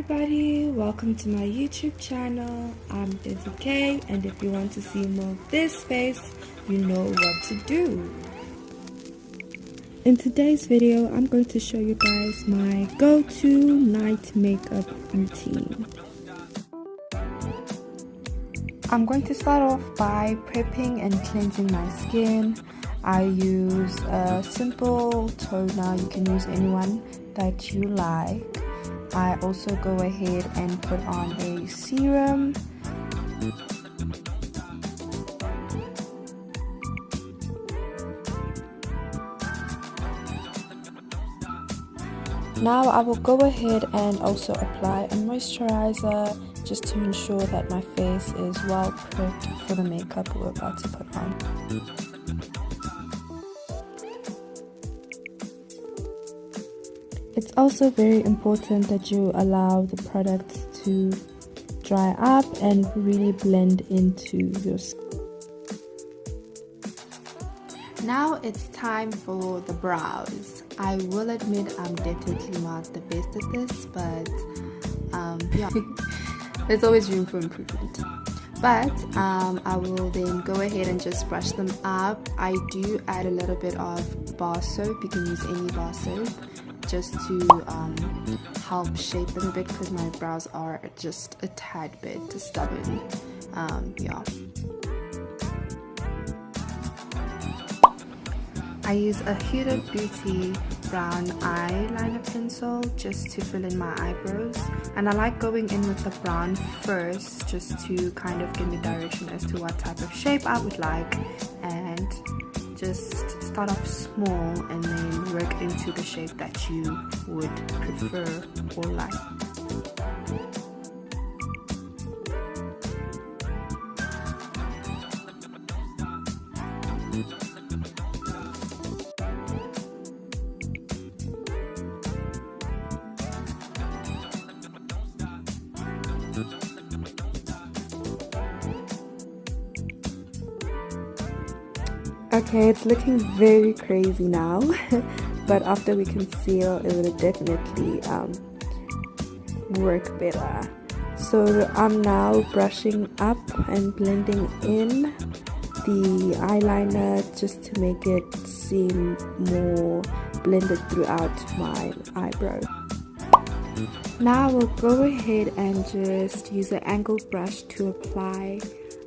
everybody, welcome to my YouTube channel. I'm DezzyKay, and if you want to see more of this face, you know what to do. In today's video, I'm going to show you guys my go-to night makeup routine. I'm going to start off by prepping and cleansing my skin. I use a simple toner. You can use anyone that you like. I also go ahead and put on a serum. Now I will go ahead and also apply a moisturizer just to ensure that my face is well prepped for the makeup we're about to put on. It's also very important that you allow the products to dry up and really blend into your skin. Now it's time for the brows. I will admit I'm definitely not the best at this, but yeah, there's always room for improvement. But I will then go ahead and just brush them up. I do add a little bit of bar soap. You can use any bar soap, just to help shape them a bit because my brows are just a tad bit stubborn. Yeah. I use a Huda Beauty brown eyeliner pencil just to fill in my eyebrows, and I like going in with the brown first just to kind of give me direction as to what type of shape I would like, and just start off small and then work into the shape that you would prefer or like. Okay, it's looking very crazy now, but after we conceal, it will definitely work better. So I'm now brushing up and blending in the eyeliner just to make it seem more blended throughout my eyebrow. Now we'll go ahead and just use an angled brush to apply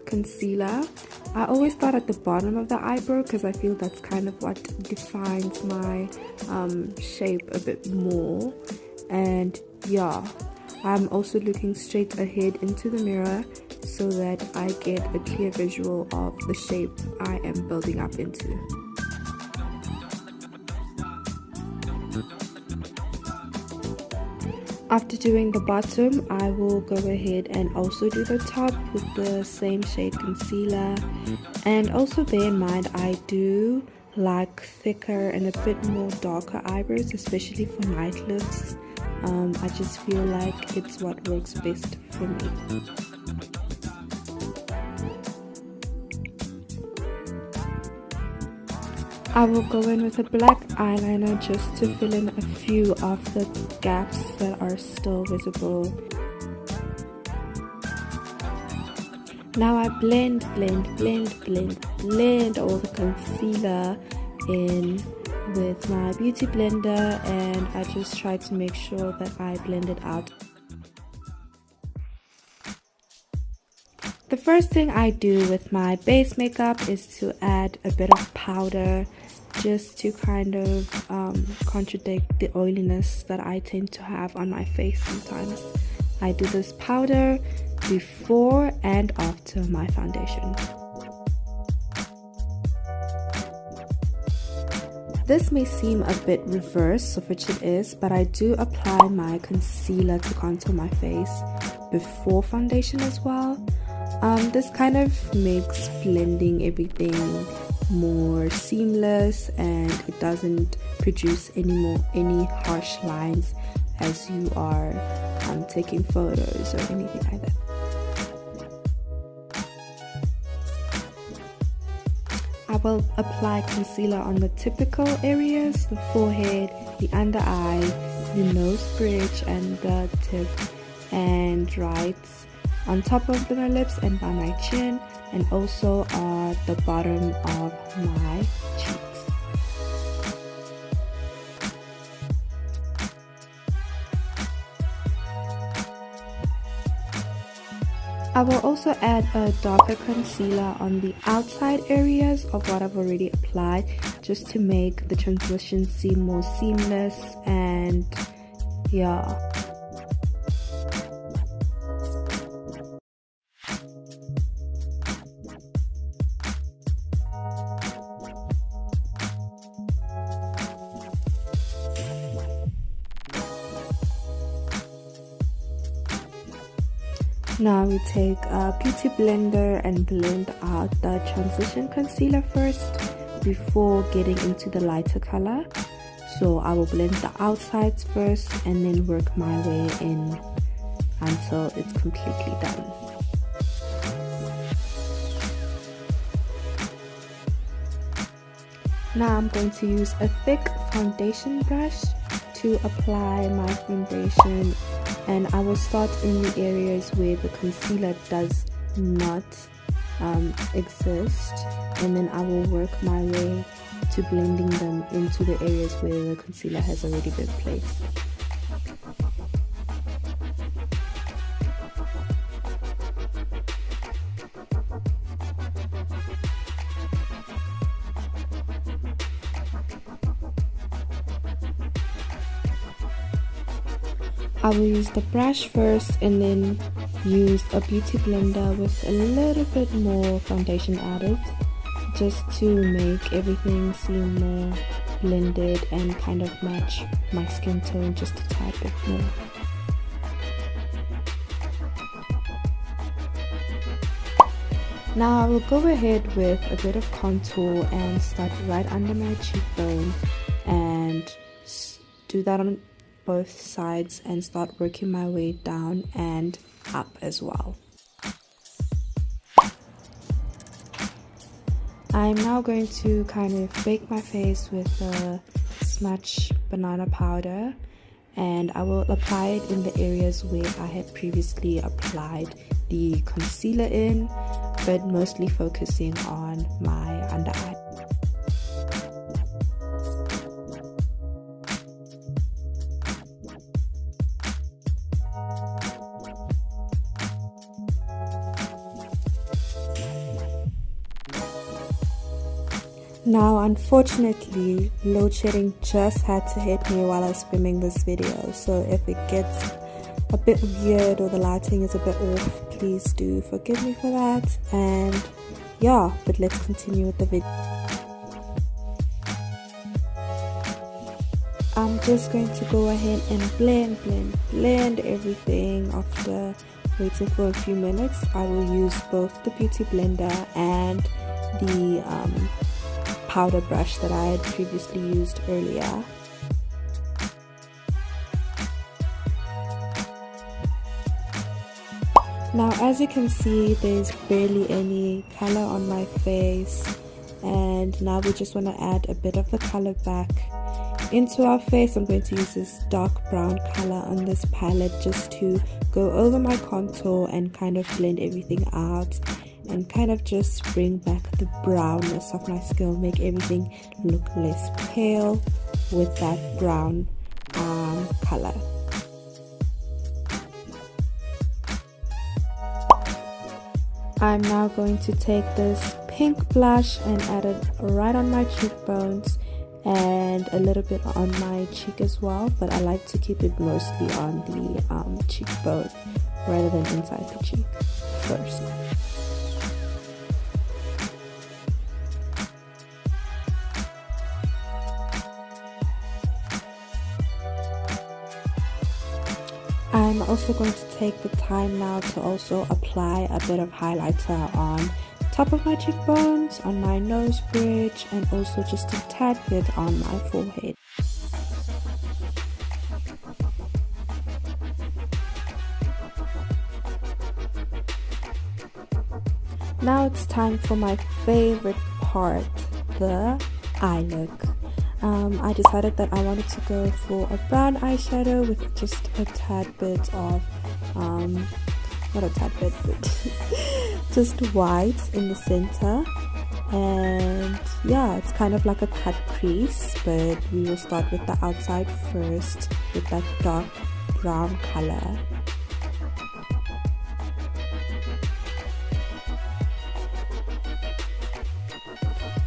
concealer. I always start at the bottom of the eyebrow because I feel that's kind of what defines my shape a bit more. And yeah, I'm also looking straight ahead into the mirror so that I get a clear visual of the shape I am building up into. After doing the bottom, I will go ahead and also do the top with the same shade concealer. And also bear in mind, I do like thicker and a bit more darker eyebrows, especially for night looks. I just feel like it's what works best for me. I will go in with a black eyeliner just to fill in a few of the gaps that are still visible. Now I blend all the concealer in with my beauty blender, and I just try to make sure that I blend it out. The first thing I do with my base makeup is to add a bit of powder just to kind of contradict the oiliness that I tend to have on my face sometimes. I do this powder before and after my foundation. This may seem a bit reverse of which it is, but I do apply my concealer to contour my face before foundation as well. This kind of makes blending everything more seamless, and it doesn't produce any harsh lines as you are taking photos or anything like that. I will apply concealer on the typical areas: the forehead, the under eye, the nose bridge, and the tip and right on top of my lips and by my chin, and also at the bottom of my cheeks. I will also add a darker concealer on the outside areas of what I've already applied, just to make the transition seem more seamless, and yeah. Now we take a beauty blender and blend out the transition concealer first before getting into the lighter color. So I will blend the outsides first and then work my way in until it's completely done. Now I'm going to use a thick foundation brush to apply my foundation, and I will start in the areas where the concealer does not exist, and then I will work my way to blending them into the areas where the concealer has already been placed. I will use the brush first and then use a beauty blender with a little bit more foundation added, just to make everything seem more blended and kind of match my skin tone just a tad bit more. Now I will go ahead with a bit of contour and start right under my cheekbone and do that on both sides and start working my way down and up as well. I'm now going to kind of bake my face with a smudge banana powder, and I will apply it in the areas where I had previously applied the concealer in, but mostly focusing on my under eye. Now, unfortunately, load shedding just had to hit me while I was filming this video, so if it gets a bit weird or the lighting is a bit off, please do forgive me for that. And yeah, but let's continue with the video. I'm just going to go ahead and blend everything. After waiting for a few minutes, I will use both the beauty blender and the powder brush that I had previously used earlier. Now, as you can see, there's barely any color on my face, and now we just want to add a bit of the color back into our face. I'm going to use this dark brown color on this palette just to go over my contour and kind of blend everything out, and kind of just bring back the brownness of my skin, make everything look less pale with that brown color. I'm now going to take this pink blush and add it right on my cheekbones and a little bit on my cheek as well, but I like to keep it mostly on the cheekbone rather than inside the cheek first. I'm also going to take the time now to also apply a bit of highlighter on top of my cheekbones, on my nose bridge, and also just a tad bit on my forehead. Now it's time for my favorite part, the eye look. I decided that I wanted to go for a brown eyeshadow with just a tad bit of not a tad bit, but just white in the center. And yeah, it's kind of like a cut crease, but we will start with the outside first with that dark brown color.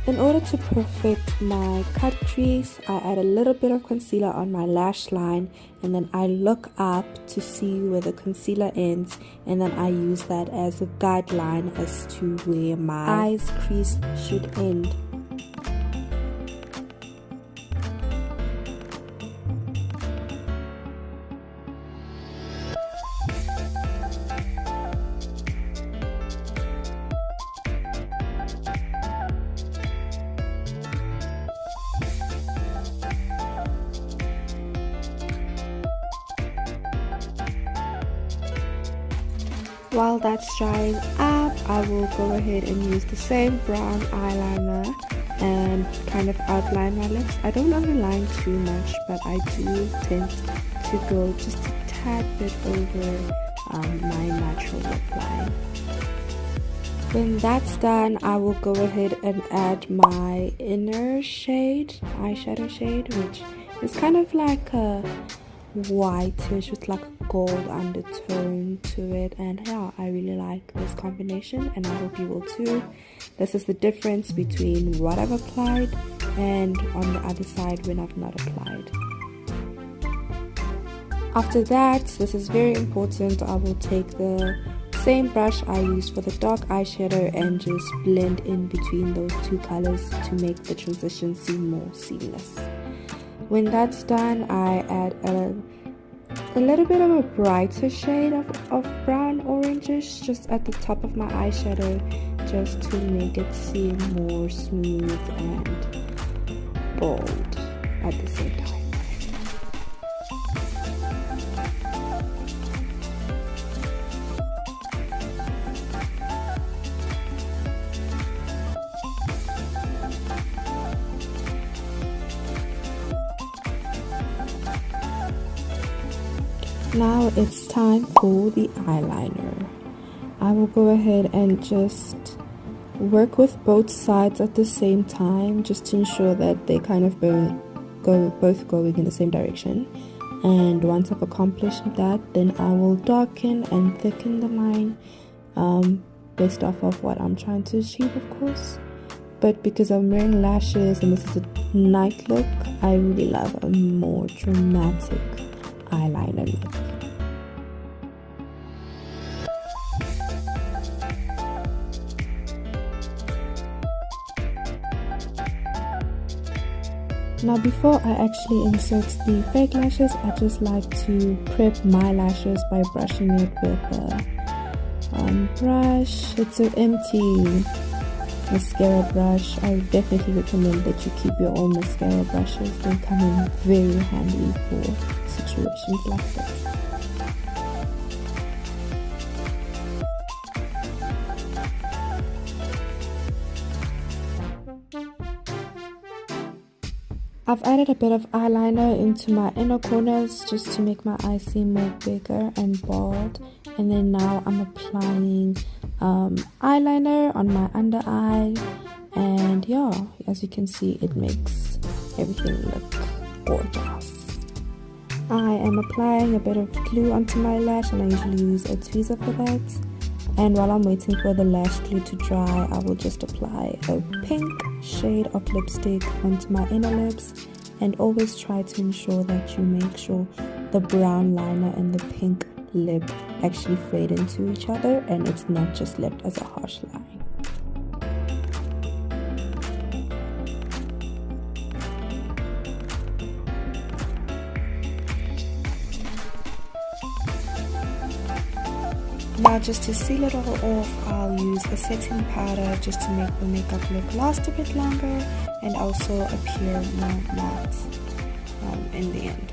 In order to perfect my cut crease, I add a little bit of concealer on my lash line, and then I look up to see where the concealer ends, and then I use that as a guideline as to where my eyes crease should end. While that's drying up, I will go ahead and use the same brown eyeliner and kind of outline my lips. I don't underline too much, but I do tend to go just a tad bit over my natural lip line. When that's done, I will go ahead and add my inner shade, eyeshadow shade, which is kind of like a whitish with like a gold undertone to it, and yeah, I really like this combination and I hope you will too. This is the difference between what I've applied and on the other side when I've not applied. After that, this is very important, I will take the same brush I used for the dark eyeshadow and just blend in between those two colors to make the transition seem more seamless. When that's done, I add a little bit of a brighter shade of brown orangish just at the top of my eyeshadow, just to make it seem more smooth and bold at the same time. Now it's time for the eyeliner. I will go ahead and just work with both sides at the same time, just to ensure that they kind of both going in the same direction. And once I've accomplished that, then I will darken and thicken the line based off of what I'm trying to achieve, of course. But because I'm wearing lashes and this is a night look, I really love a more dramatic eyeliner look. Now before I actually insert the fake lashes, I just like to prep my lashes by brushing it with a brush. It's an empty mascara brush. I definitely recommend that you keep your own mascara brushes. They come in very handy for situations like this. I've added a bit of eyeliner into my inner corners just to make my eyes seem more bigger and bold, and then now I'm applying eyeliner on my under eye, and yeah, as you can see, it makes everything look gorgeous. I am applying a bit of glue onto my lash, and I usually use a tweezer for that. And while I'm waiting for the lash glue to dry, I will just apply a pink shade of lipstick onto my inner lips, and always try to ensure that you make sure the brown liner and the pink lip actually fade into each other and it's not just left as a harsh line. Now just to seal it all off, I'll use a setting powder just to make the makeup look last a bit longer and also appear more matte in the end.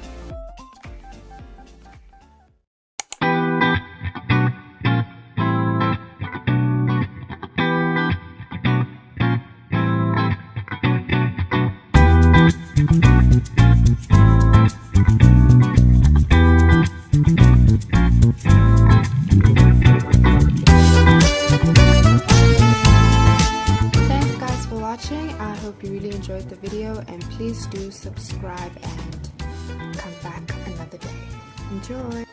enjoyed the video, and please do subscribe and come back another day. Enjoy!